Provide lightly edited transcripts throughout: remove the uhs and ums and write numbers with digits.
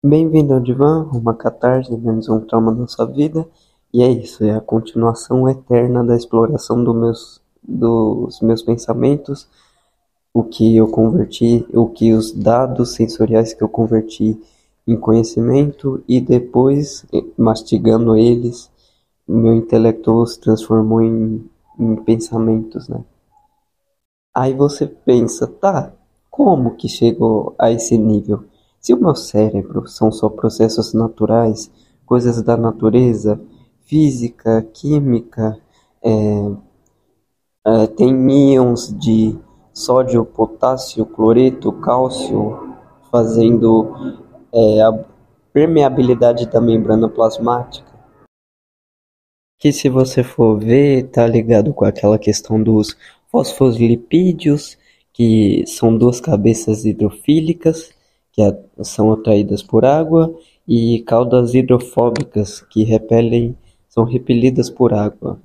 Bem-vindo ao Divã, uma catarse, menos um trauma na sua vida. E é isso, é a continuação eterna da exploração dos meus pensamentos, o que eu converti, o que os dados sensoriais que eu converti em conhecimento e depois, mastigando eles, meu intelecto se transformou em pensamentos, né? Aí você pensa, tá, como que chegou a esse nível? Se o meu cérebro são só processos naturais, coisas da natureza, física, química, tem íons de sódio, potássio, cloreto, cálcio, fazendo a permeabilidade da membrana plasmática. Que se você for ver, tá ligado com aquela questão dos fosfolipídios, que são duas cabeças hidrofílicas, que são atraídas por água, e caudas hidrofóbicas, que são repelidas por água.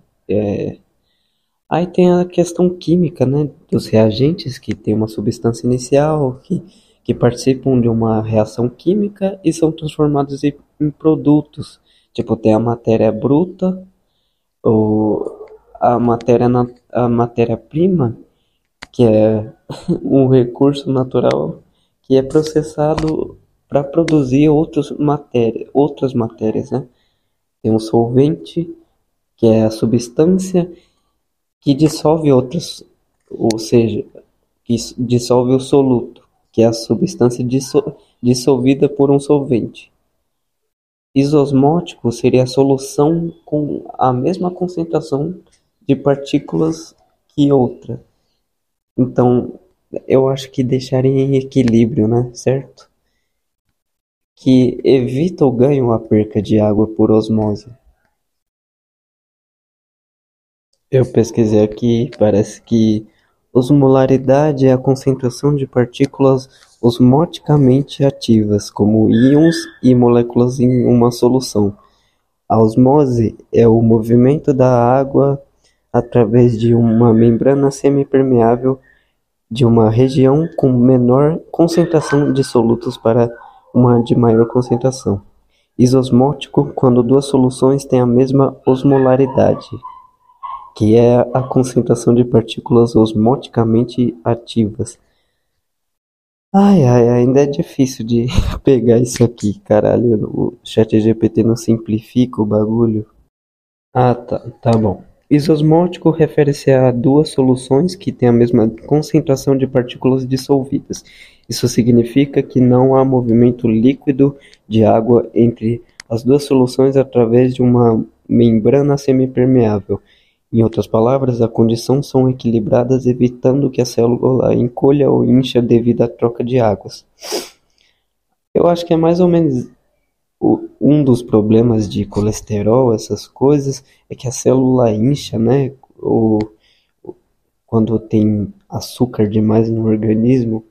Aí tem a questão química, né, dos reagentes, que tem uma substância inicial, que participam de uma reação química e são transformados em produtos. Tipo, tem a matéria bruta, ou a matéria-prima, que é um recurso natural que é processado para produzir outras matérias, né? Tem um solvente, que é a substância que dissolve outras, ou seja, que dissolve o soluto, que é a substância dissolvida por um solvente. Isosmótico seria a solução com a mesma concentração de partículas que outra. Então, eu acho que deixaria em equilíbrio, né? Certo? Que evita o ganho ou a perca de água por osmose. Eu pesquisei aqui, parece que osmolaridade é a concentração de partículas osmoticamente ativas, como íons e moléculas em uma solução. A osmose é o movimento da água através de uma membrana semipermeável de uma região com menor concentração de solutos para uma de maior concentração. Isosmótico, quando duas soluções têm a mesma osmolaridade, que é a concentração de partículas osmoticamente ativas. Ai, ai, ainda é difícil de pegar isso aqui, caralho. O ChatGPT não simplifica o bagulho. Ah, tá bom. Isosmótico refere-se a duas soluções que têm a mesma concentração de partículas dissolvidas. Isso significa que não há movimento líquido de água entre as duas soluções através de uma membrana semipermeável. Em outras palavras, as condições são equilibradas, evitando que a célula encolha ou incha devido à troca de águas. Eu acho que é mais ou menos um dos problemas de colesterol, essas coisas, é que a célula incha, né? Quando tem açúcar demais no organismo.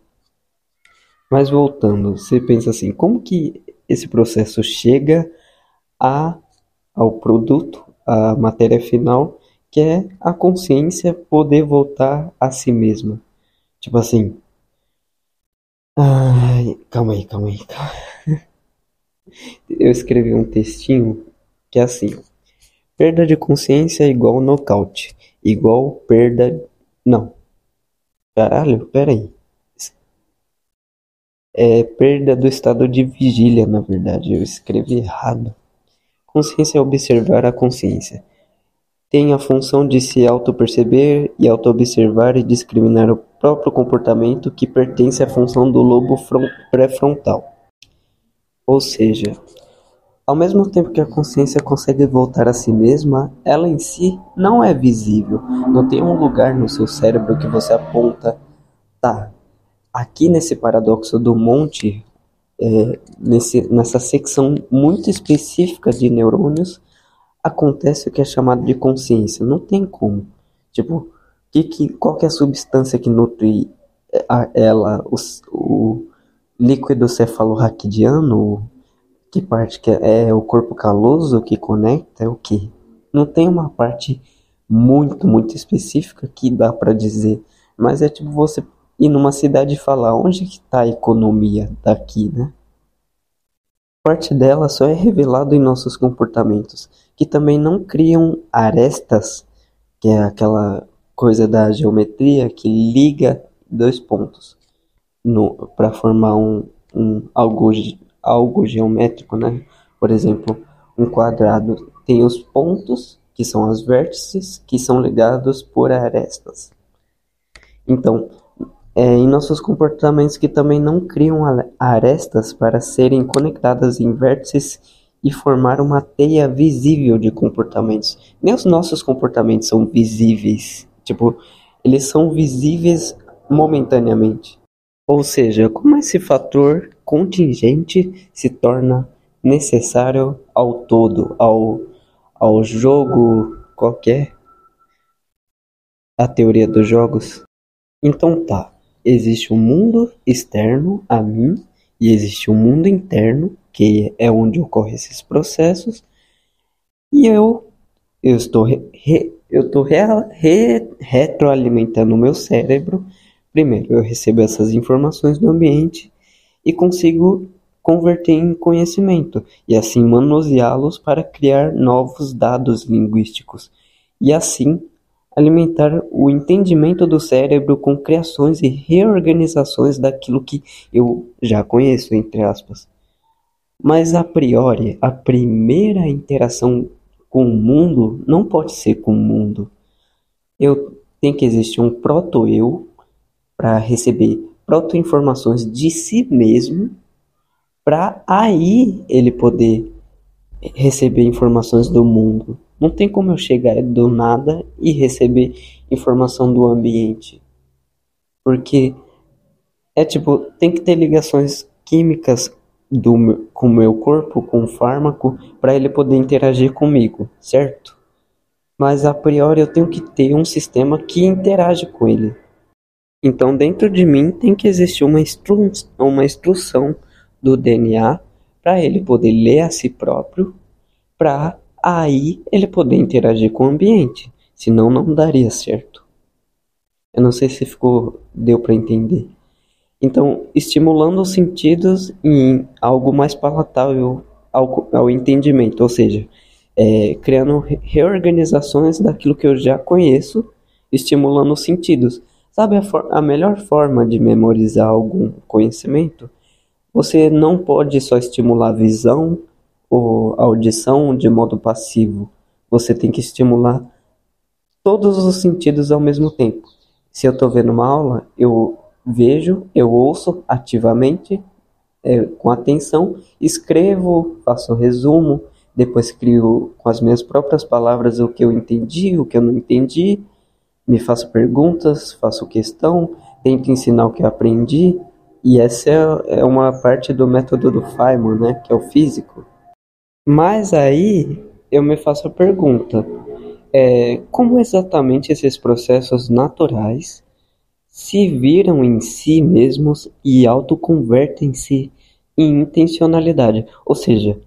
Mas voltando, você pensa assim, como que esse processo chega a, ao produto, à matéria final, que é a consciência poder voltar a si mesma? Tipo assim, ai, calma aí. Eu escrevi um textinho que é assim: perda de consciência é igual nocaute, igual perda. Não, caralho, pera aí. É perda do estado de vigília, na verdade, eu escrevi errado. Consciência é observar a consciência. Tem a função de se auto-perceber e auto-observar e discriminar o próprio comportamento que pertence à função do lobo pré-frontal. Ou seja, ao mesmo tempo que a consciência consegue voltar a si mesma, ela em si não é visível. Não tem um lugar no seu cérebro que você aponta, tá, aqui nesse paradoxo do monte, nessa secção muito específica de neurônios, acontece o que é chamado de consciência. Não tem como. Tipo, qual que é a substância que nutre ela, o líquido cefalorraquidiano? Que parte que é o corpo caloso que conecta? É o que? Não tem uma parte muito específica que dá para dizer. Mas é tipo você ir numa cidade e falar onde que tá a economia daqui, né? parte dela só é revelado em nossos comportamentos, que também não criam arestas, que é aquela coisa da geometria que liga dois pontos para formar algo geométrico, né? Por exemplo, um quadrado tem os pontos, que são as vértices, que são ligados por arestas. Então, em nossos comportamentos que também não criam arestas para serem conectadas em vértices e formar uma teia visível de comportamentos. Nem os nossos comportamentos são visíveis. Tipo, eles são visíveis momentaneamente. Ou seja, como esse fator contingente se torna necessário ao todo, ao jogo qualquer, a teoria dos jogos. Então tá, existe um mundo externo a mim e existe um mundo interno, que é onde ocorrem esses processos, e eu estou retroalimentando o meu cérebro. Primeiro, eu recebo essas informações do ambiente e consigo converter em conhecimento e assim manuseá-los para criar novos dados linguísticos e assim alimentar o entendimento do cérebro com criações e reorganizações daquilo que eu já conheço, entre aspas. Mas a priori, a primeira interação com o mundo não pode ser com o mundo. Tem que existir um proto-eu para receber proto-informações de si mesmo, para aí ele poder receber informações do mundo. Não tem como eu chegar do nada e receber informação do ambiente. Porque tem que ter ligações químicas com o meu corpo, com o fármaco, para ele poder interagir comigo, certo? Mas a priori eu tenho que ter um sistema que interage com ele. Então dentro de mim tem que existir uma instrução do DNA para ele poder ler a si próprio, para aí ele poder interagir com o ambiente. Senão não daria certo. Eu não sei se deu para entender. Então, estimulando os sentidos em algo mais palatável ao entendimento, ou seja, criando reorganizações daquilo que eu já conheço, estimulando os sentidos. Sabe a melhor forma de memorizar algum conhecimento? Você não pode só estimular a visão ou a audição de modo passivo. Você tem que estimular todos os sentidos ao mesmo tempo. Se eu estou vendo uma aula, eu vejo, eu ouço ativamente, com atenção, escrevo, faço resumo, depois crio com as minhas próprias palavras o que eu entendi, o que eu não entendi, me faço perguntas, faço questão, tento ensinar o que eu aprendi, e essa é uma parte do método do Feynman, né, que é o físico. Mas aí eu me faço a pergunta, como exatamente esses processos naturais se viram em si mesmos e autoconvertem-se em intencionalidade, ou seja,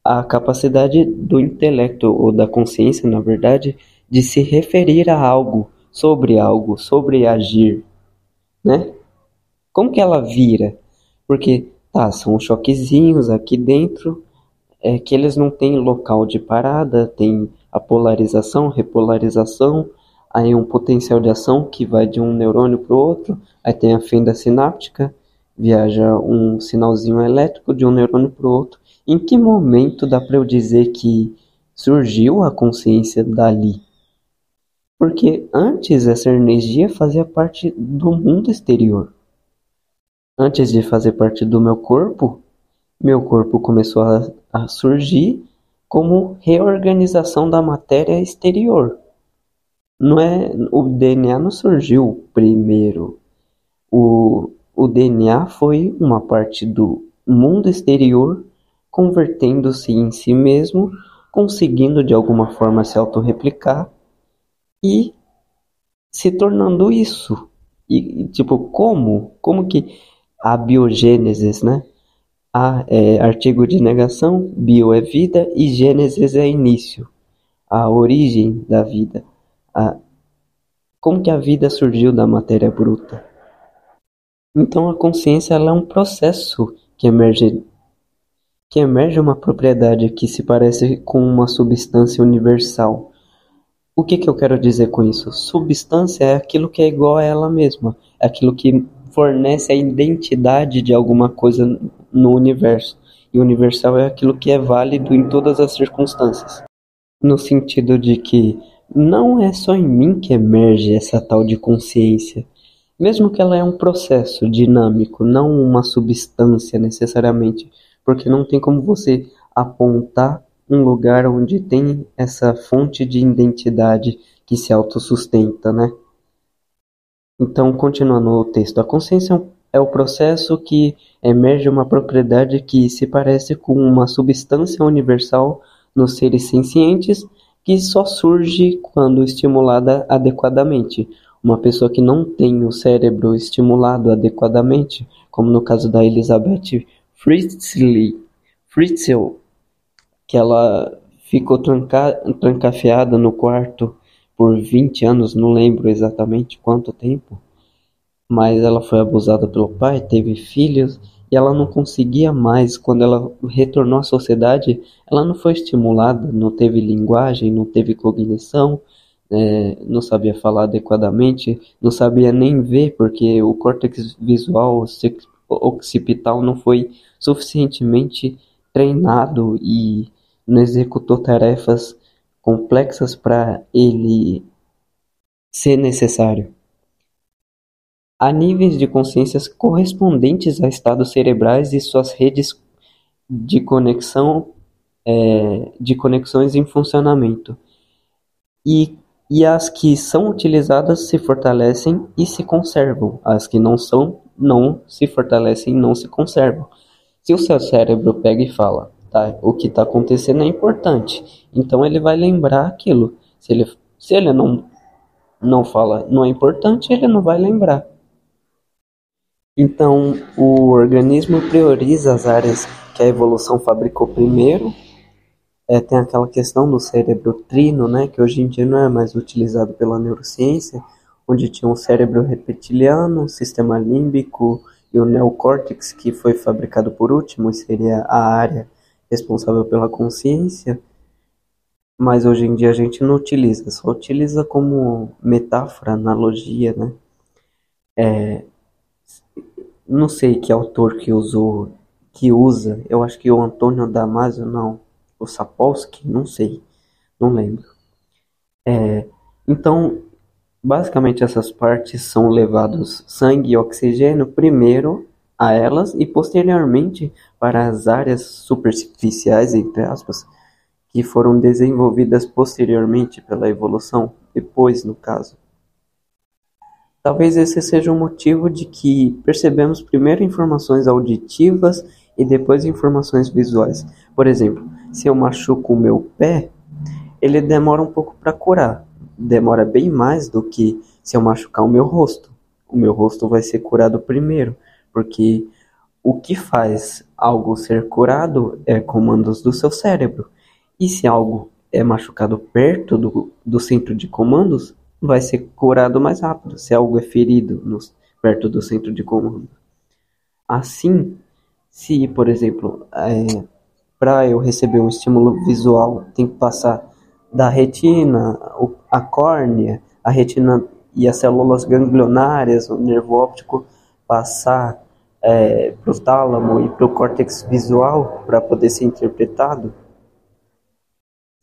a capacidade do intelecto ou da consciência, na verdade, de se referir a algo, sobre agir, né? Como que ela vira? Porque, são choquezinhos aqui dentro, que eles não têm local de parada, tem a polarização, repolarização, aí um potencial de ação que vai de um neurônio para o outro, aí tem a fenda sináptica, viaja um sinalzinho elétrico de um neurônio para o outro. Em que momento dá para eu dizer que surgiu a consciência dali? Porque antes essa energia fazia parte do mundo exterior. Antes de fazer parte do meu corpo começou a surgir como reorganização da matéria exterior. O DNA não surgiu primeiro. O DNA foi uma parte do mundo exterior convertendo-se em si mesmo, conseguindo de alguma forma se autorreplicar e se tornando isso. E como que a biogênese, né? A é artigo de negação, bio é vida e gênesis é início, a origem da vida. Como que a vida surgiu da matéria bruta? Então a consciência ela é um processo que emerge que emerge uma propriedade que se parece com uma substância universal. O que eu quero dizer com isso? Substância é aquilo que é igual a ela mesma, é aquilo que fornece a identidade de alguma coisa no universo. E universal é aquilo que é válido em todas as circunstâncias. No sentido de que não é só em mim que emerge essa tal de consciência. Mesmo que ela é um processo dinâmico, não uma substância necessariamente, porque não tem como você apontar um lugar onde tem essa fonte de identidade que se autossustenta, né? Então, continuando o texto, a consciência é o processo que emerge uma propriedade que se parece com uma substância universal nos seres sencientes que só surge quando estimulada adequadamente. Uma pessoa que não tem o cérebro estimulado adequadamente, como no caso da Elizabeth Fritzl, que ela ficou trancafiada no quarto por 20 anos, não lembro exatamente quanto tempo, mas ela foi abusada pelo pai, teve filhos, e ela não conseguia mais, quando ela retornou à sociedade, ela não foi estimulada, não teve linguagem, não teve cognição, não sabia falar adequadamente, não sabia nem ver, porque o córtex visual occipital não foi suficientemente treinado e não executou tarefas complexas para ele ser necessário. Há níveis de consciência correspondentes a estados cerebrais e suas redes de de conexões em funcionamento. E as que são utilizadas se fortalecem e se conservam. As que não são, não se fortalecem e não se conservam. Se o seu cérebro pega e fala, tá, o que está acontecendo é importante, então ele vai lembrar aquilo. Se ele não fala, não é importante, ele não vai lembrar. Então, o organismo prioriza as áreas que a evolução fabricou primeiro. Tem aquela questão do cérebro trino, né, que hoje em dia não é mais utilizado pela neurociência, onde tinha um cérebro reptiliano, o sistema límbico e o neocórtex, que foi fabricado por último, e seria a área responsável pela consciência. Mas hoje em dia a gente não utiliza, só utiliza como metáfora, analogia, né? Não sei que autor que usa, eu acho que o Antônio Damasio, não, o Sapolsky, não sei, não lembro. Então, basicamente essas partes são levados sangue e oxigênio primeiro a elas e posteriormente para as áreas superficiais, entre aspas, que foram desenvolvidas posteriormente pela evolução, depois no caso. Talvez esse seja o motivo de que percebemos primeiro informações auditivas e depois informações visuais. Por exemplo, se eu machuco o meu pé, ele demora um pouco para curar. Demora bem mais do que se eu machucar o meu rosto. O meu rosto vai ser curado primeiro, porque o que faz algo ser curado é comandos do seu cérebro. E se algo é machucado perto do centro de comandos, vai ser curado mais rápido, se algo é ferido perto do centro de comando. Assim, se, por exemplo, para eu receber um estímulo visual, tem que passar da retina, a córnea, a retina e as células ganglionárias, o nervo óptico, passar para o tálamo e para o córtex visual para poder ser interpretado,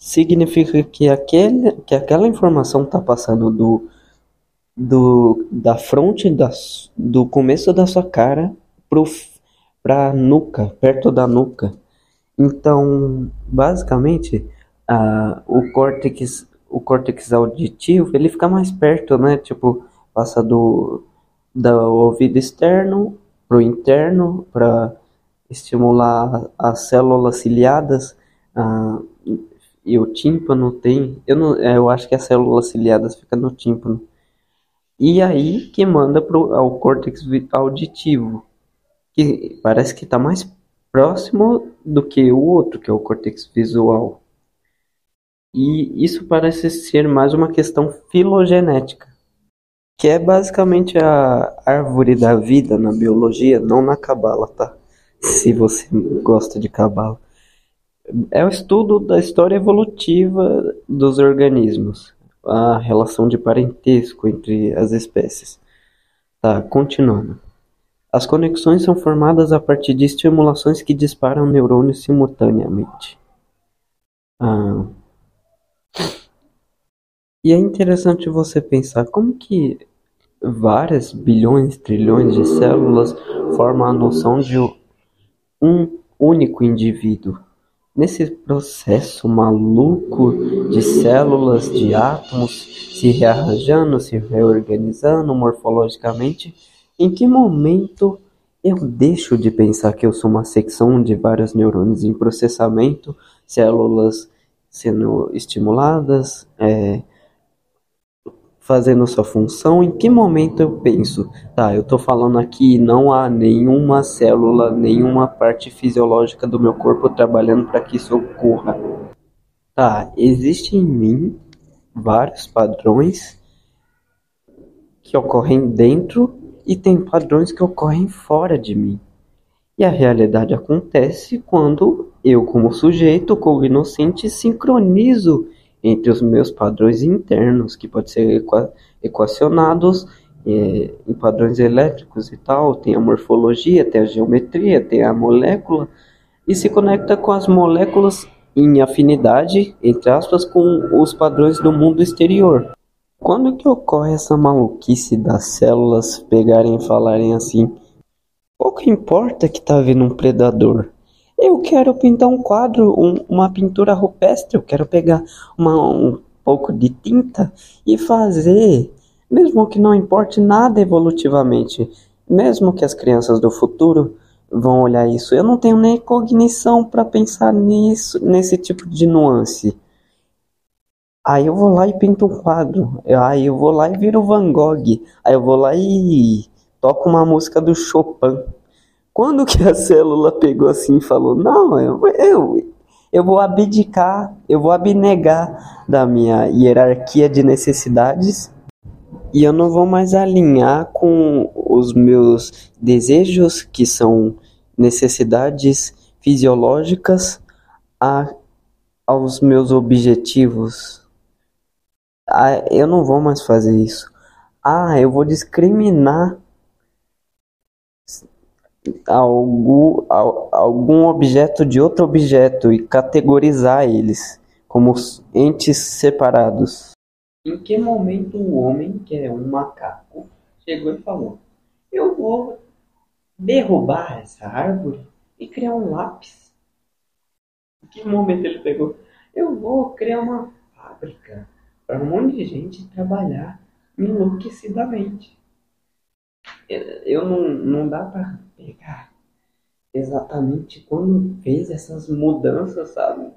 significa que aquela informação está passando da fronte do começo da sua cara para a nuca, perto da nuca. Então, basicamente, o córtex auditivo, ele fica mais perto, né? Tipo, passa do ouvido externo para o interno, para estimular as células ciliadas, e o tímpano tem, eu acho que as células ciliadas ficam no tímpano. E aí que manda ao córtex auditivo, que parece que está mais próximo do que o outro, que é o córtex visual. E isso parece ser mais uma questão filogenética, que é basicamente a árvore da vida na biologia, não na cabala, tá? se você gosta de cabala. É o estudo da história evolutiva dos organismos, a relação de parentesco entre as espécies. Tá, continuando. As conexões são formadas a partir de estimulações que disparam neurônios simultaneamente. Ah, e é interessante você pensar como que várias bilhões, trilhões de células formam a noção de um único indivíduo. Nesse processo maluco de células, de átomos se rearranjando, se reorganizando morfologicamente, em que momento eu deixo de pensar que eu sou uma secção de vários neurônios em processamento, células sendo estimuladas, fazendo sua função? Em que momento eu penso, tá, eu tô falando aqui, não há nenhuma célula, nenhuma parte fisiológica do meu corpo trabalhando para que isso ocorra. Tá, existem em mim vários padrões que ocorrem dentro e tem padrões que ocorrem fora de mim. E a realidade acontece quando eu, como sujeito cognoscente, sincronizo entre os meus padrões internos, que podem ser equacionados em padrões elétricos e tal, tem a morfologia, tem a geometria, tem a molécula, e se conecta com as moléculas em afinidade, entre aspas, com os padrões do mundo exterior. Quando que ocorre essa maluquice das células pegarem e falarem assim: pouco importa que tá vindo um predador. Eu quero pintar um quadro, uma pintura rupestre. Eu quero pegar um pouco de tinta e fazer, mesmo que não importe nada evolutivamente, mesmo que as crianças do futuro vão olhar isso. Eu não tenho nem cognição para pensar nisso, nesse tipo de nuance. Aí eu vou lá e pinto um quadro. Aí eu vou lá e viro Van Gogh. Aí eu vou lá e toco uma música do Chopin. Quando que a célula pegou assim e falou: não, eu vou abdicar, eu vou abnegar da minha hierarquia de necessidades e eu não vou mais alinhar com os meus desejos, que são necessidades fisiológicas, aos meus objetivos. Eu não vou mais fazer isso. Eu vou discriminar algum objeto de outro objeto e categorizar eles como entes separados. Em que momento o homem, que é um macaco, chegou e falou: eu vou derrubar essa árvore e criar um lápis? Em que momento ele pegou: eu vou criar uma fábrica para um monte de gente trabalhar enlouquecidamente? Eu não dá para pegar exatamente quando fez essas mudanças, sabe?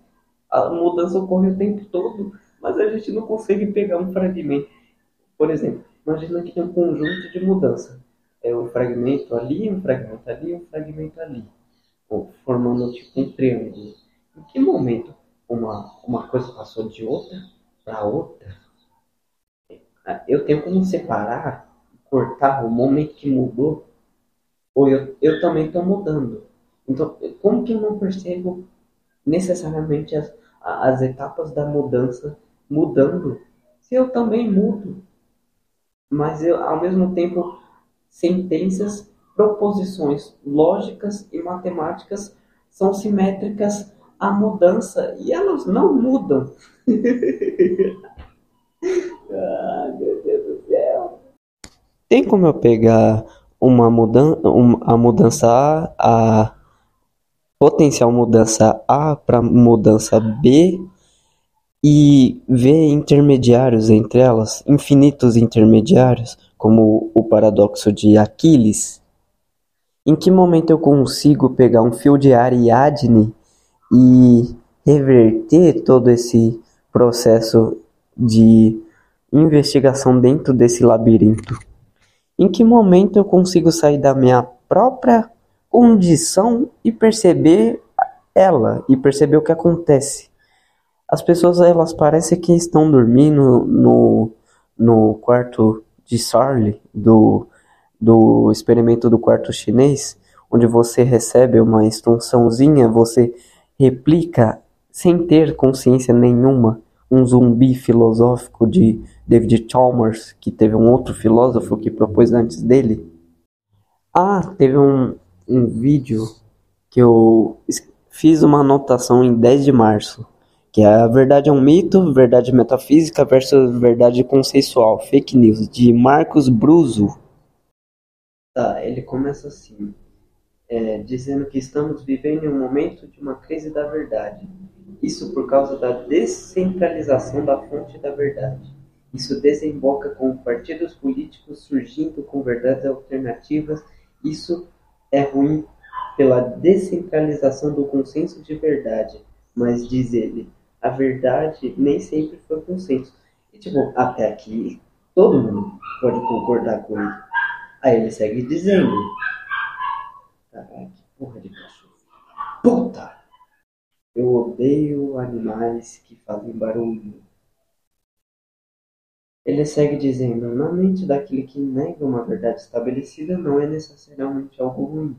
A mudança ocorre o tempo todo, mas a gente não consegue pegar um fragmento. Por exemplo, imagina que tem um conjunto de mudança. É um fragmento ali, um fragmento ali, um fragmento ali, formando tipo um triângulo. Em que momento uma coisa passou de outra para outra? Eu tenho como separar, cortar o momento que mudou, ou eu também estou mudando. Então, como que eu não percebo necessariamente as etapas da mudança mudando, se eu também mudo? Mas eu, ao mesmo tempo, sentenças, proposições lógicas e matemáticas são simétricas à mudança e elas não mudam. Meu Deus do céu. Tem como eu pegar a mudança a potencial mudança A para mudança B e ver intermediários entre elas, infinitos intermediários, como o paradoxo de Aquiles? Em que momento eu consigo pegar um fio de Ariadne e reverter todo esse processo de investigação dentro desse labirinto? Em que momento eu consigo sair da minha própria condição e perceber o que acontece? As pessoas, elas parecem que estão dormindo no quarto de Charlie, do experimento do quarto chinês, onde você recebe uma instruçãozinha, você replica sem ter consciência nenhuma. Um zumbi filosófico de David Chalmers, que teve um outro filósofo que propôs antes dele. Teve um vídeo que eu fiz uma anotação em 10 de março, que é a verdade é um mito, verdade metafísica versus verdade conceitual, fake news, de Marcos Bruso. Ele começa assim, dizendo que estamos vivendo em um momento de uma crise da verdade. Isso por causa da descentralização da fonte da verdade. Isso desemboca com partidos políticos surgindo com verdades alternativas. Isso é ruim pela descentralização do consenso de verdade. Mas, diz ele, a verdade nem sempre foi consenso. E, até aqui, todo mundo pode concordar com ele. Aí ele segue dizendo, caralho, que porra de cachorro. Puta! Eu odeio animais que fazem barulho. Ele segue dizendo, na mente daquele que nega uma verdade estabelecida não é necessariamente algo ruim.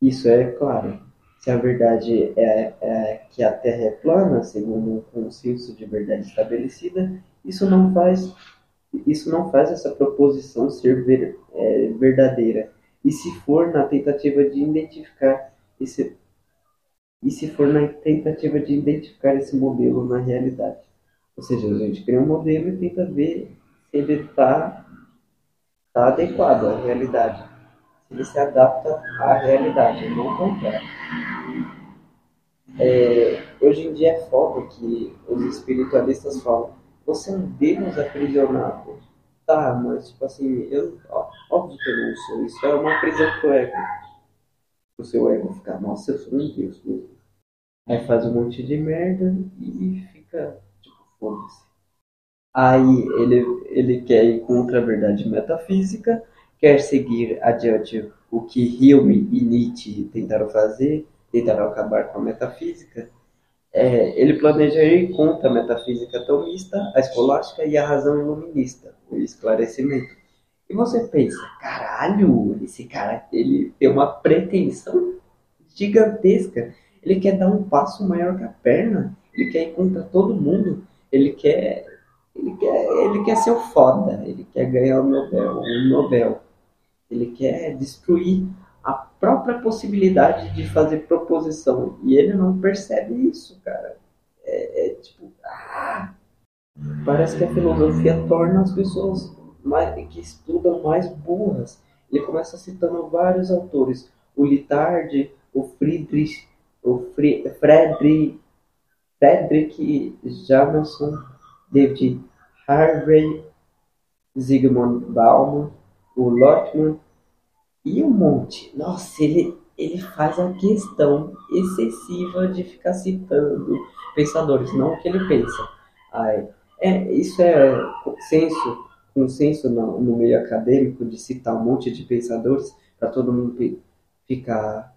Isso é claro. Se a verdade é que a Terra é plana, segundo um consenso de verdade estabelecida, isso não faz essa proposição ser verdadeira. E se for na tentativa de identificar esse modelo na realidade. Ou seja, a gente cria um modelo e tenta ver se ele está adequado à realidade. Se ele se adapta à realidade, não o contrário. Hoje em dia é foda que os espiritualistas falam, você é um Deus aprisionado. Tá, mas óbvio que eu não sou. Isso é uma prisão pro ego. O seu ego ficar, nossa, eu sou um Deus mesmo. Aí faz um monte de merda e fica, foda-se. Aí ele quer ir contra a verdade metafísica, quer seguir adiante o que Hume e Nietzsche tentaram fazer, tentaram acabar com a metafísica. Ele planeja ir contra a metafísica atomista, a escolástica e a razão iluminista, o esclarecimento. E você pensa, caralho, esse cara ele tem uma pretensão gigantesca. Ele quer dar um passo maior que a perna. Ele quer ir contra todo mundo. Ele quer ser o foda. Ele quer ganhar um Nobel. Ele quer destruir a própria possibilidade de fazer proposição. E ele não percebe isso, cara. Parece que a filosofia torna as pessoas que estudam mais burras. Ele começa citando vários autores. O Lyotard, o Frederick Jameson, David Harvey, Zygmunt Bauman, o Lotman e um monte. Nossa, ele faz a questão excessiva de ficar citando pensadores, não o que ele pensa. Isso é consenso no meio acadêmico de citar um monte de pensadores para todo mundo ficar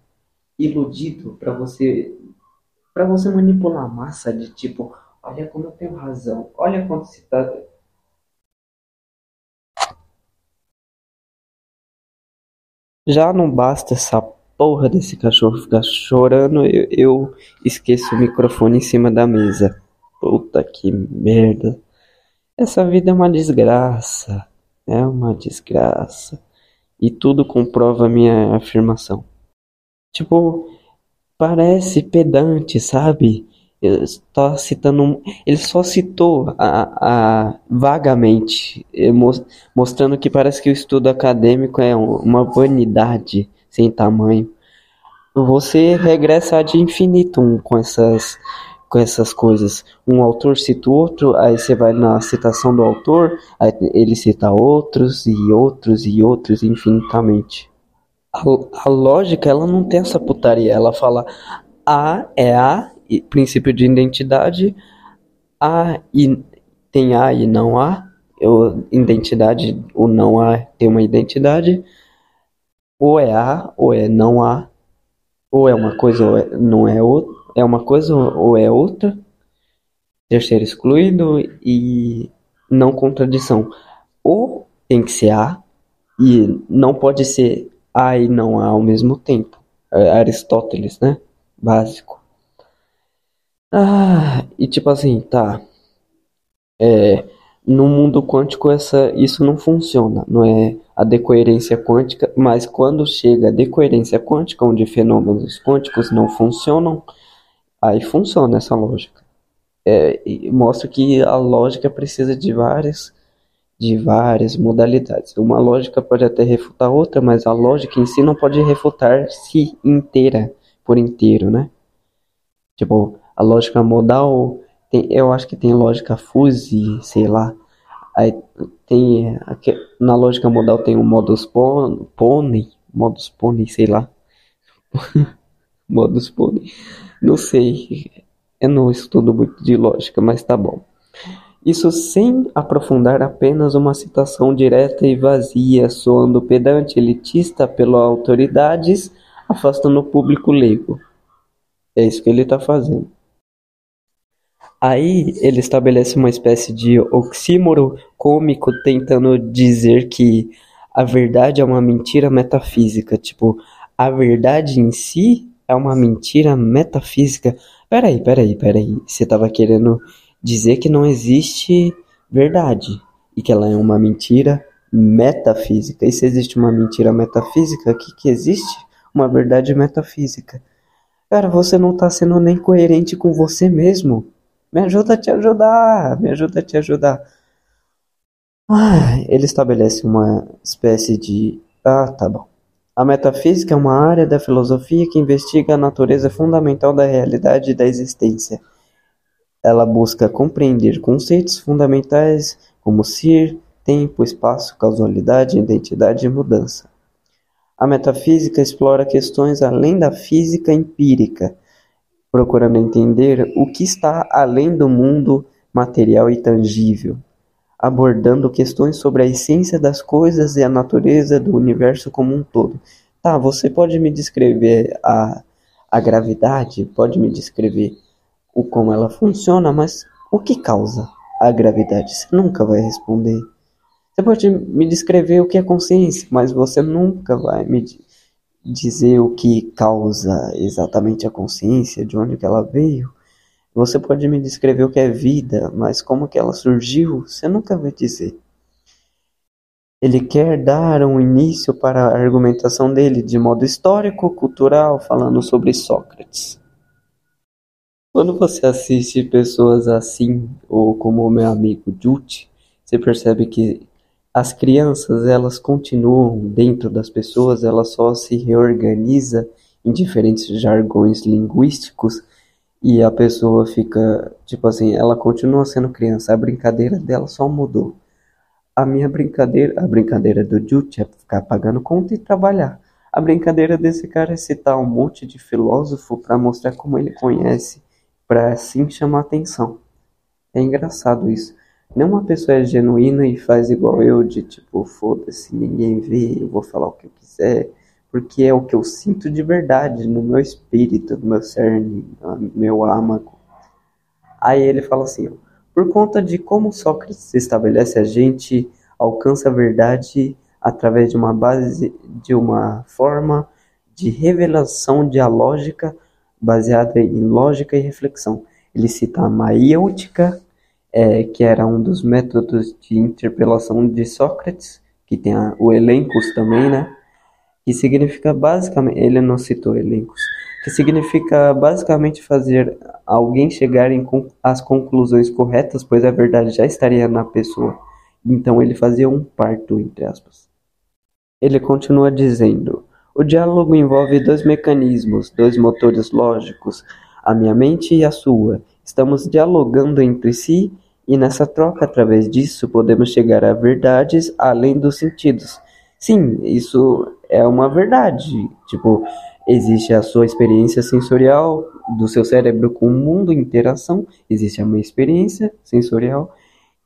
iludido, para você manipular a massa de olha como eu tenho razão, olha quanto se tá. Já não basta essa porra desse cachorro ficar chorando, eu esqueço o microfone em cima da mesa. Puta que merda. Essa vida é uma desgraça. É uma desgraça. E tudo comprova a minha afirmação. Parece pedante, sabe? Ele só citou vagamente, mostrando que parece que o estudo acadêmico é uma vanidade sem tamanho. Você regressa ad infinitum com essas coisas. Um autor cita outro, aí você vai na citação do autor, aí ele cita outros e outros e outros infinitamente. A lógica, ela não tem essa putaria. Ela fala A é A, princípio de identidade. Tem A e não A. Identidade, o não A tem uma identidade. Ou é A, ou é não A. Ou é uma coisa, ou não é outra. É uma coisa, ou é outra. Terceiro excluído e não contradição. Ou tem que ser A, e não pode ser e não há ao mesmo tempo. Aristóteles, né? Básico. E tipo assim, tá. É, no mundo quântico isso não funciona, não é a decoerência quântica, mas quando chega a decoerência quântica, onde fenômenos quânticos não funcionam, aí funciona essa lógica. E mostra que a lógica precisa de várias modalidades. Uma lógica pode até refutar outra, mas a lógica em si não pode refutar-se inteira, por inteiro, né? Tipo, a lógica modal, eu acho que tem lógica fuzzy, sei lá. Aí na lógica modal tem o modus pony, sei lá. Modus pony. Não sei. Eu não estudo muito de lógica, mas tá bom. Isso sem aprofundar apenas uma citação direta e vazia, soando pedante, elitista pelas autoridades, afastando o público leigo. É isso que ele está fazendo. Aí ele estabelece uma espécie de oxímoro cômico tentando dizer que a verdade é uma mentira metafísica. Tipo, a verdade em si é uma mentira metafísica. Peraí. Você estava querendo dizer que não existe verdade e que ela é uma mentira metafísica. E se existe uma mentira metafísica, o que existe? Uma verdade metafísica. Cara, você não está sendo nem coerente com você mesmo. Me ajuda a te ajudar, me ajuda a te ajudar. Ele estabelece uma espécie de... tá bom. A metafísica é uma área da filosofia que investiga a natureza fundamental da realidade e da existência. Ela busca compreender conceitos fundamentais como ser, tempo, espaço, causalidade, identidade e mudança. A metafísica explora questões além da física empírica, procurando entender o que está além do mundo material e tangível, abordando questões sobre a essência das coisas e a natureza do universo como um todo. Tá, você pode me descrever a gravidade, pode me descrever como ela funciona, mas o que causa a gravidade? Você nunca vai responder. Você pode me descrever o que é consciência, mas você nunca vai me dizer o que causa exatamente a consciência, de onde que ela veio. Você pode me descrever o que é vida, mas como que ela surgiu, você nunca vai dizer. Ele quer dar um início para a argumentação dele de modo histórico-cultural, falando sobre Sócrates. Quando você assiste pessoas assim, ou como o meu amigo Jute, você percebe que as crianças, elas continuam dentro das pessoas, ela só se reorganiza em diferentes jargões linguísticos e a pessoa fica, tipo assim, ela continua sendo criança, a brincadeira dela só mudou. A brincadeira do Jute é ficar pagando conta e trabalhar. A brincadeira desse cara é citar um monte de filósofo para mostrar como ele conhece, para assim chamar atenção. É engraçado isso. Nenhuma pessoa é genuína e faz igual eu, de tipo, foda-se, ninguém vê, eu vou falar o que eu quiser, porque é o que eu sinto de verdade no meu espírito, no meu cerne, no meu âmago. Aí ele fala assim, ó, por conta de como Sócrates estabelece, a gente alcança a verdade através de uma base, de uma forma de revelação dialógica baseada em lógica e reflexão. Ele cita a maiêutica, que era um dos métodos de interpelação de Sócrates, que tem o elencos também, né? Que significa basicamente, ele não citou elencos, que significa basicamente fazer alguém chegar às conclusões corretas, pois a verdade já estaria na pessoa. Então ele fazia um parto, entre aspas. Ele continua dizendo: o diálogo envolve dois mecanismos, dois motores lógicos, a minha mente e a sua. Estamos dialogando entre si e nessa troca, através disso, podemos chegar a verdades além dos sentidos. Sim, isso é uma verdade. Tipo, existe a sua experiência sensorial do seu cérebro com o mundo em interação, existe a minha experiência sensorial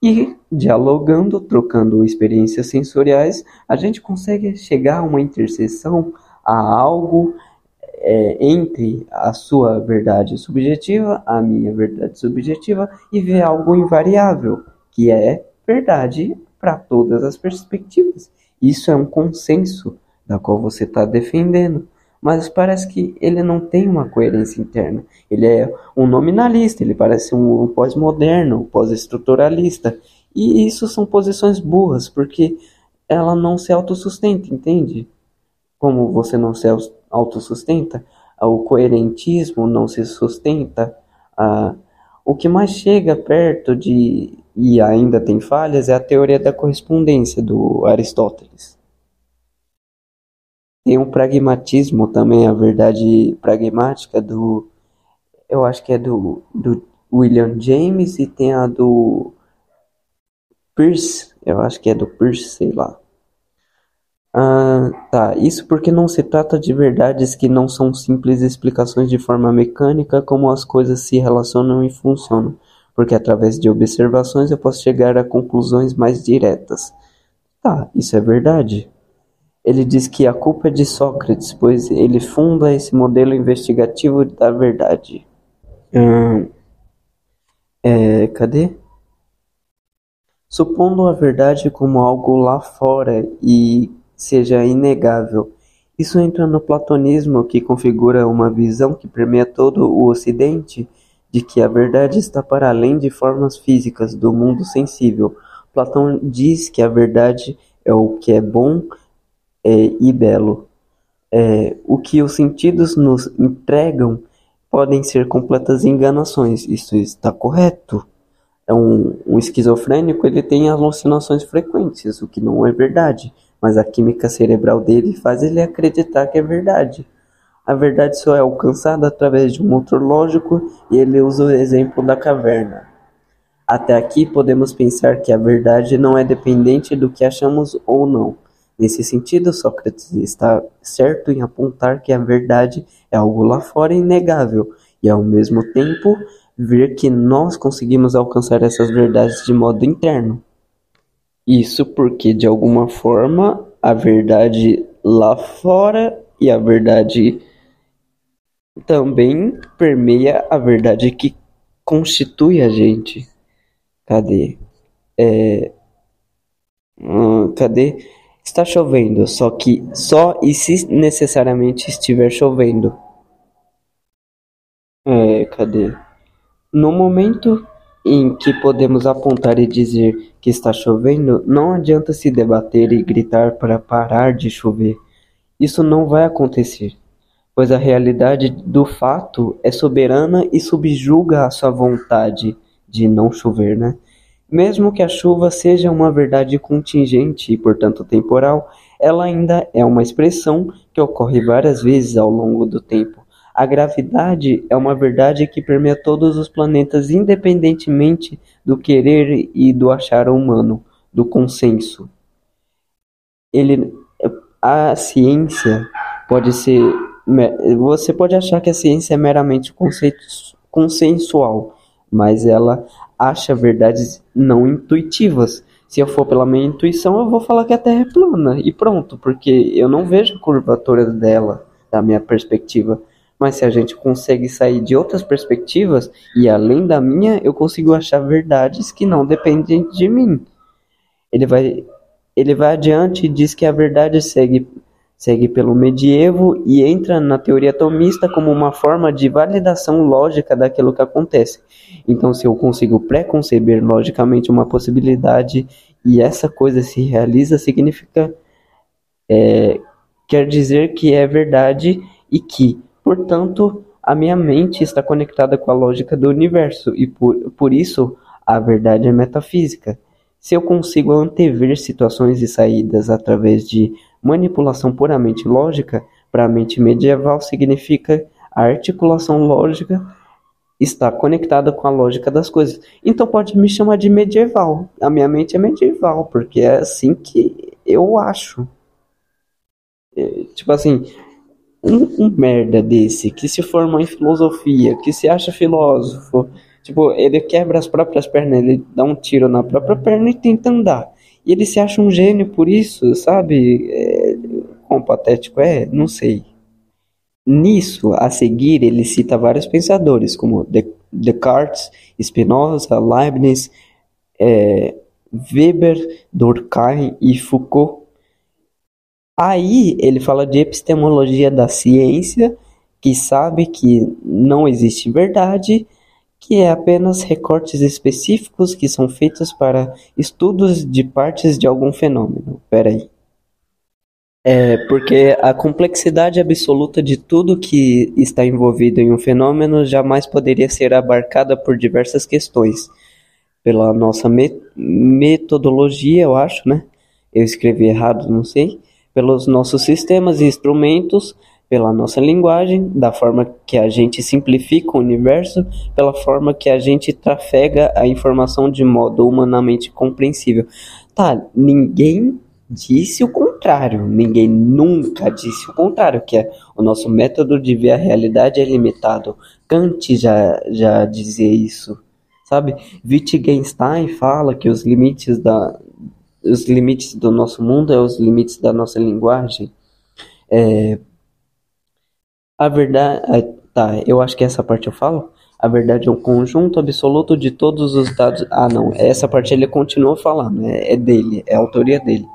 e dialogando, trocando experiências sensoriais, a gente consegue chegar a uma interseção, a algo entre a sua verdade subjetiva, a minha verdade subjetiva, e ver algo invariável, que é verdade para todas as perspectivas. Isso é um consenso da qual você está defendendo, mas parece que ele não tem uma coerência interna. Ele é um nominalista, ele parece um pós-moderno, um pós-estruturalista, e isso são posições burras, porque ela não se autossustenta, entende? Como você não se autossustenta, o coerentismo não se sustenta, a, o que mais chega perto de, e ainda tem falhas, é a teoria da correspondência do Aristóteles. Tem um pragmatismo também, a verdade pragmática eu acho que é do William James, e tem a do Peirce, eu acho que é do Peirce, sei lá. Tá. Isso porque não se trata de verdades que não são simples explicações de forma mecânica como as coisas se relacionam e funcionam, porque através de observações eu posso chegar a conclusões mais diretas. Tá, isso é verdade. Ele diz que a culpa é de Sócrates, pois ele funda esse modelo investigativo da verdade. Cadê? Supondo a verdade como algo lá fora e seja inegável, isso entra no platonismo, que configura uma visão que permeia todo o Ocidente de que a verdade está para além de formas físicas do mundo sensível. Platão diz que a verdade é o que é bom e belo. O que os sentidos nos entregam podem ser completas enganações. Isso está correto. Um esquizofrênico, ele tem alucinações frequentes, o que não é verdade, mas a química cerebral dele faz ele acreditar que é verdade. A verdade só é alcançada através de um motor lógico, e ele usa o exemplo da caverna. Até aqui podemos pensar que a verdade não é dependente do que achamos ou não. Nesse sentido, Sócrates está certo em apontar que a verdade é algo lá fora inegável, e ao mesmo tempo ver que nós conseguimos alcançar essas verdades de modo interno. Isso porque, de alguma forma, a verdade lá fora e a verdade também permeia a verdade que constitui a gente. Cadê? Cadê? Está chovendo, só que só e se necessariamente estiver chovendo. Cadê? No momento em que podemos apontar e dizer que está chovendo, não adianta se debater e gritar para parar de chover. Isso não vai acontecer, pois a realidade do fato é soberana e subjuga a sua vontade de não chover, né? Mesmo que a chuva seja uma verdade contingente e, portanto, temporal, ela ainda é uma expressão que ocorre várias vezes ao longo do tempo. A gravidade é uma verdade que permeia todos os planetas, independentemente do querer e do achar humano, do consenso. Ele, a ciência pode ser. Você pode achar que a ciência é meramente consensual, mas ela acha verdades não intuitivas. Se eu for pela minha intuição, eu vou falar que a Terra é plana e pronto, porque eu não vejo a curvatura dela da minha perspectiva. Mas se a gente consegue sair de outras perspectivas e além da minha, eu consigo achar verdades que não dependem de mim. Ele vai, ele vai adiante e diz que a verdade segue pelo medievo e entra na teoria atomista como uma forma de validação lógica daquilo que acontece. Então, se eu consigo pré-conceber logicamente uma possibilidade e essa coisa se realiza, quer dizer que é verdade e que, portanto, a minha mente está conectada com a lógica do universo e por isso a verdade é metafísica. Se eu consigo antever situações e saídas através de manipulação puramente lógica, para a mente medieval significa a articulação lógica está conectada com a lógica das coisas. Então pode me chamar de medieval. A minha mente é medieval, porque é assim que eu acho. Tipo assim, um merda desse que se formou em filosofia, que se acha filósofo, tipo, ele quebra as próprias pernas, ele dá um tiro na própria perna e tenta andar. E ele se acha um gênio por isso, sabe? Quão patético é? Não sei. Nisso, a seguir, ele cita vários pensadores, como Descartes, Spinoza, Leibniz, Weber, Durkheim e Foucault. Aí ele fala de epistemologia da ciência, que sabe que não existe verdade, que é apenas recortes específicos que são feitos para estudos de partes de algum fenômeno. Peraí. É porque a complexidade absoluta de tudo que está envolvido em um fenômeno jamais poderia ser abarcada por diversas questões. Pela nossa metodologia, eu acho, né? Eu escrevi errado, não sei. Pelos nossos sistemas e instrumentos, pela nossa linguagem, da forma que a gente simplifica o universo, pela forma que a gente trafega a informação de modo humanamente compreensível. Tá, ninguém disse o contrário, ninguém nunca disse o contrário, que é o nosso método de ver a realidade é limitado. Kant já dizia isso, sabe? Wittgenstein fala que os limites do nosso mundo é os limites da nossa linguagem. A verdade, tá, eu acho que essa parte eu falo. A verdade é um conjunto absoluto de todos os dados. Ah, não, essa parte ele continua falando, é dele, é a autoria dele.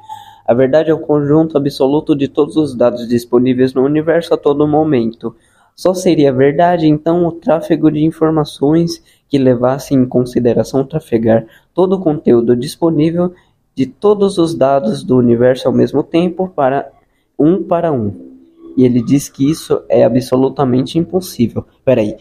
A verdade é o conjunto absoluto de todos os dados disponíveis no universo a todo momento. Só seria verdade, então, o tráfego de informações que levasse em consideração trafegar todo o conteúdo disponível de todos os dados do universo ao mesmo tempo para um. E ele diz que isso é absolutamente impossível. Peraí,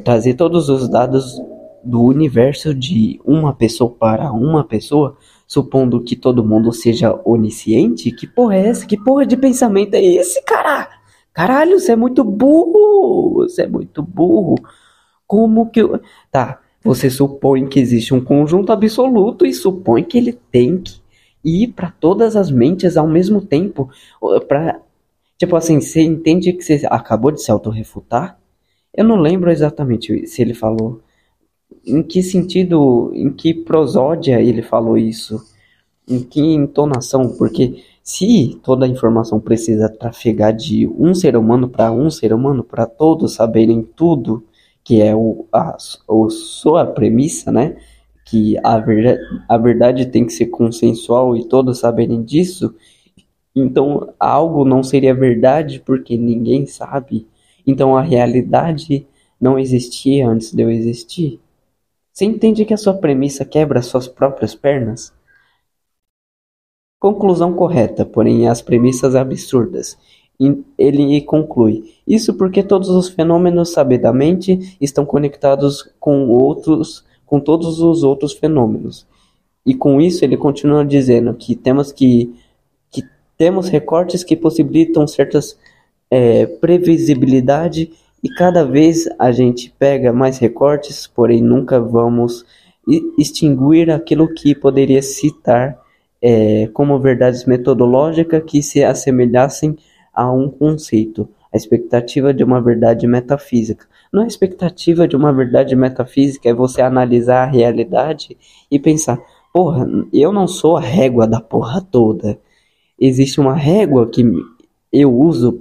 trazer todos os dados do universo de uma pessoa para uma pessoa, supondo que todo mundo seja onisciente? Que porra é essa? Que porra de pensamento é esse, cara? Caralho, você é muito burro! Você é muito burro. Como que eu... Tá, você supõe que existe um conjunto absoluto e supõe que ele tem que ir para todas as mentes ao mesmo tempo. Pra... Tipo assim, você entende que você acabou de se autorrefutar? Eu não lembro exatamente se ele falou. Em que sentido, em que prosódia ele falou isso? Em que entonação? Porque se toda a informação precisa trafegar de um ser humano, para todos saberem tudo, que é sua premissa, né? Que a verdade tem que ser consensual e todos saberem disso, então algo não seria verdade porque ninguém sabe. Então a realidade não existia antes de eu existir. Você entende que a sua premissa quebra suas próprias pernas? Conclusão correta, porém as premissas absurdas. Ele conclui: isso porque todos os fenômenos sabidamente estão conectados com todos os outros fenômenos. E com isso ele continua dizendo que temos recortes que possibilitam certas previsibilidade e cada vez a gente pega mais recortes, porém nunca vamos extinguir aquilo que poderia citar como verdades metodológicas que se assemelhassem a um conceito, a expectativa de uma verdade metafísica. Não é a expectativa de uma verdade metafísica, é você analisar a realidade e pensar, porra, eu não sou a régua da porra toda. Existe uma régua que eu uso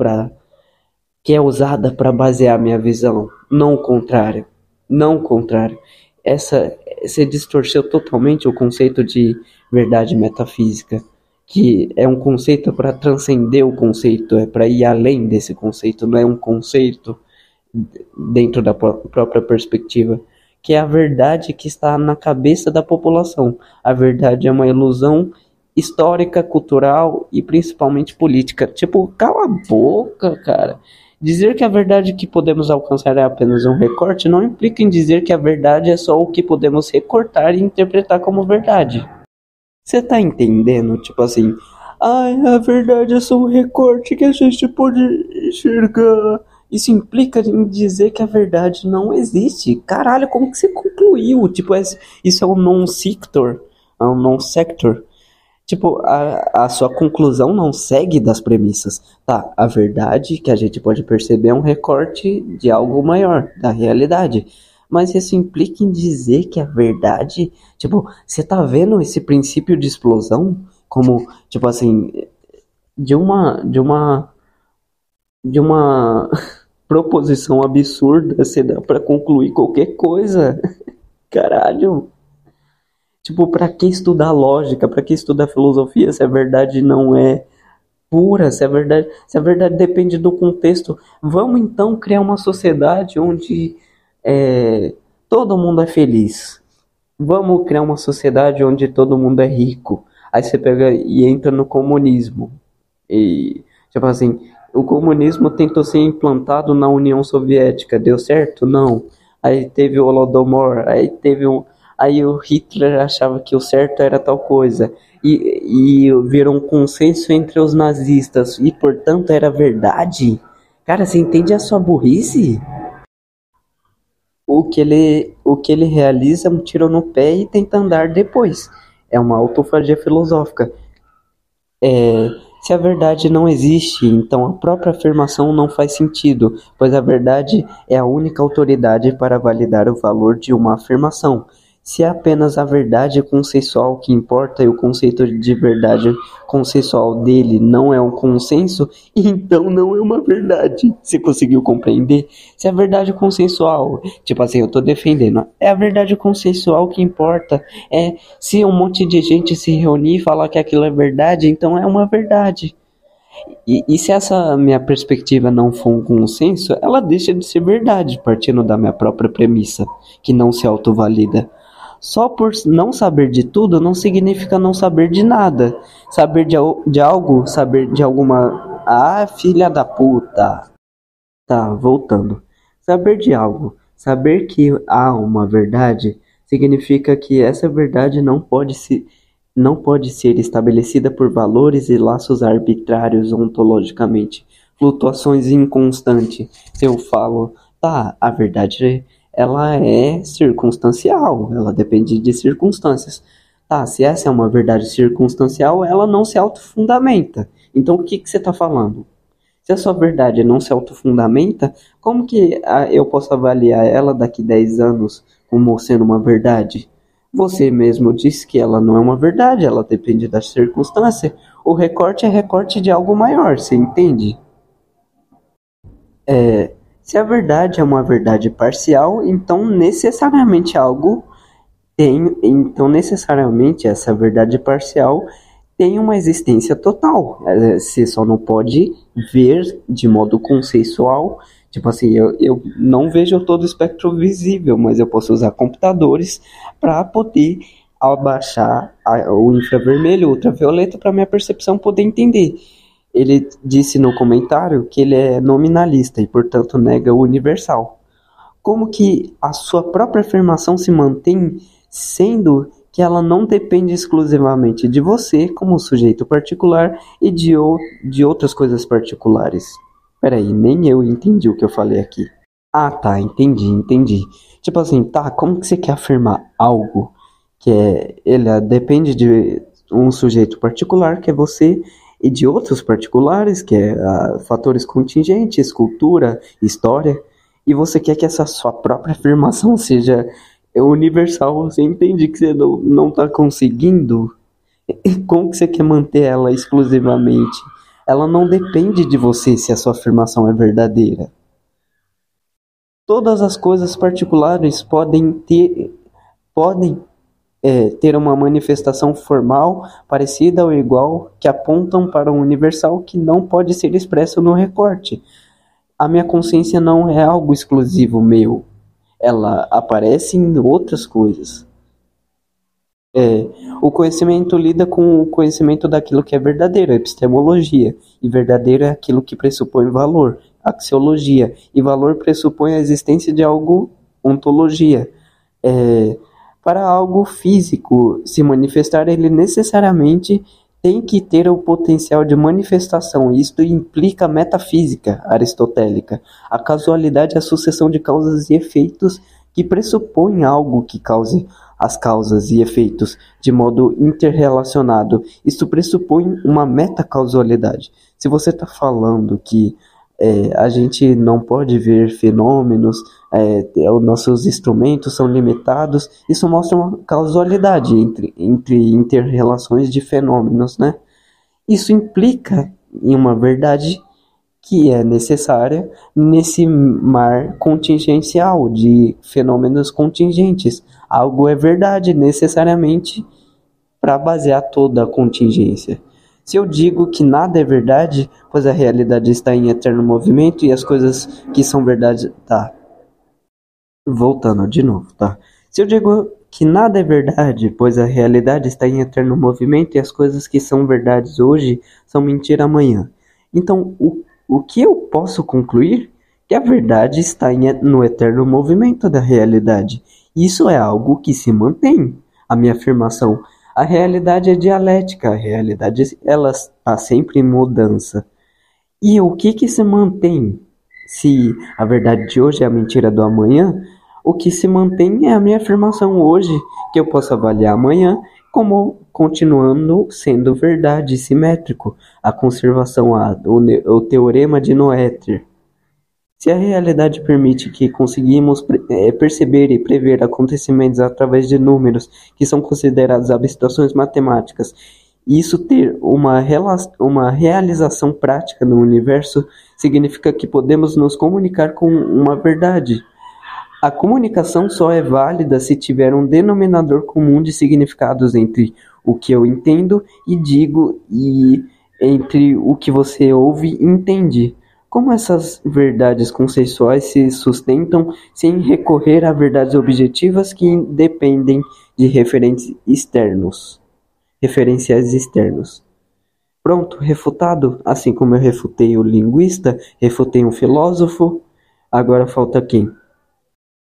que é usada para basear minha visão, não o contrário. Não o contrário. Você distorceu totalmente o conceito de verdade metafísica, que é um conceito para transcender o conceito, é para ir além desse conceito, não é um conceito dentro da própria perspectiva, que é a verdade que está na cabeça da população. A verdade é uma ilusão histórica, cultural e principalmente política. Tipo, cala a boca, cara. Dizer que a verdade que podemos alcançar é apenas um recorte não implica em dizer que a verdade é só o que podemos recortar e interpretar como verdade. Você tá entendendo? Tipo assim, ai, a verdade é só um recorte que a gente pode enxergar. Isso implica em dizer que a verdade não existe. Caralho, como que você concluiu? Tipo, isso é um non-sector. É um non-sector. Tipo, a sua conclusão não segue das premissas. Tá, a verdade que a gente pode perceber é um recorte de algo maior, da realidade. Mas isso implica em dizer que a verdade... Tipo, você tá vendo esse princípio de explosão? Como, tipo assim, de uma proposição absurda, você dá pra concluir qualquer coisa. Caralho. Tipo, pra que estudar lógica? Pra que estudar filosofia se a verdade não é pura, se a verdade depende do contexto, vamos então criar uma sociedade onde é, todo mundo é feliz. Vamos criar uma sociedade onde todo mundo é rico. Aí você pega e entra no comunismo. E, tipo assim, o comunismo tentou ser implantado na União Soviética. Deu certo? Não. Aí teve o Holodomor, aí o Hitler achava que o certo era tal coisa. E virou um consenso entre os nazistas. E, portanto, era verdade. Cara, você entende a sua burrice? O que ele realiza é um tiro no pé e tenta andar depois. É uma autofagia filosófica. Se a verdade não existe, então a própria afirmação não faz sentido, pois a verdade é a única autoridade para validar o valor de uma afirmação. Se é apenas a verdade consensual que importa e o conceito de verdade consensual dele não é um consenso, então não é uma verdade. Você conseguiu compreender? Se a verdade consensual, tipo assim, eu tô defendendo, é a verdade consensual que importa, se um monte de gente se reunir e falar que aquilo é verdade, então é uma verdade. E se essa minha perspectiva não for um consenso, ela deixa de ser verdade, partindo da minha própria premissa, que não se autovalida. Só por não saber de tudo não significa não saber de nada. Saber de algo, saber de alguma. Ah, filha da puta! Tá, voltando. Saber de algo, saber que há uma verdade, significa que essa verdade não pode ser estabelecida por valores e laços arbitrários ontologicamente, flutuações inconstantes. Se eu falo, tá, a verdade ela é circunstancial, ela depende de circunstâncias. Tá, se essa é uma verdade circunstancial, ela não se autofundamenta. Então o que você está falando? Se a sua verdade não se autofundamenta, como que eu posso avaliar ela daqui 10 anos como sendo uma verdade? Você mesmo disse que ela não é uma verdade, ela depende da circunstância. O recorte é recorte de algo maior, você entende? Se a verdade é uma verdade parcial, então necessariamente essa verdade parcial tem uma existência total. Você só não pode ver de modo conceitual. Tipo assim, eu não vejo todo o espectro visível, mas eu posso usar computadores para poder abaixar o infravermelho, o ultravioleta, para minha percepção poder entender. Ele disse no comentário que ele é nominalista e, portanto, nega o universal. Como que a sua própria afirmação se mantém, sendo que ela não depende exclusivamente de você como sujeito particular e de outras coisas particulares? Peraí, nem eu entendi o que eu falei aqui. Ah, tá, entendi. Tipo assim, tá, como que você quer afirmar algo ele depende de um sujeito particular, que é você, e de outros particulares, que é fatores contingentes, cultura, história, e você quer que essa sua própria afirmação seja universal? Você entende que você não está conseguindo? Como que você quer manter ela exclusivamente? Ela não depende de você se a sua afirmação é verdadeira. Todas as coisas particulares podem ter uma manifestação formal parecida ou igual que apontam para um universal que não pode ser expresso no recorte. A minha consciência não é algo exclusivo meu. Ela aparece em outras coisas. O conhecimento lida com o conhecimento daquilo que é verdadeiro, a epistemologia. E verdadeiro é aquilo que pressupõe valor, axiologia. E valor pressupõe a existência de algo, ontologia. Para algo físico se manifestar, ele necessariamente tem que ter o potencial de manifestação. Isto implica metafísica aristotélica. A casualidade é a sucessão de causas e efeitos que pressupõe algo que cause as causas e efeitos de modo interrelacionado. Isso pressupõe uma metacausalidade. Se você está falando que a gente não pode ver fenômenos, os nossos instrumentos são limitados, isso mostra uma causalidade entre inter-relações de fenômenos, né? Isso implica em uma verdade que é necessária nesse mar contingencial de fenômenos contingentes. Algo é verdade necessariamente para basear toda a contingência. Se eu digo que nada é verdade, pois a realidade está em eterno movimento e as coisas que são verdade... Tá, voltando de novo, tá? Se eu digo que nada é verdade, pois a realidade está em eterno movimento e as coisas que são verdades hoje são mentira amanhã. Então, o que eu posso concluir? Que a verdade está no eterno movimento da realidade. Isso é algo que se mantém. A minha afirmação, a realidade é dialética, a realidade ela está sempre em mudança. E o que se mantém? Se a verdade de hoje é a mentira do amanhã, o que se mantém é a minha afirmação hoje, que eu posso avaliar amanhã como continuando sendo verdade, simétrico, a conservação, o teorema de Noether. Se a realidade permite que conseguimos perceber e prever acontecimentos através de números que são considerados abstrações matemáticas, e isso ter uma realização prática no universo, significa que podemos nos comunicar com uma verdade. A comunicação só é válida se tiver um denominador comum de significados entre o que eu entendo e digo e entre o que você ouve e entende. Como essas verdades conceituais se sustentam sem recorrer a verdades objetivas que dependem de referenciais externos? Pronto, refutado. Assim como eu refutei o linguista, refutei um filósofo, agora falta quem?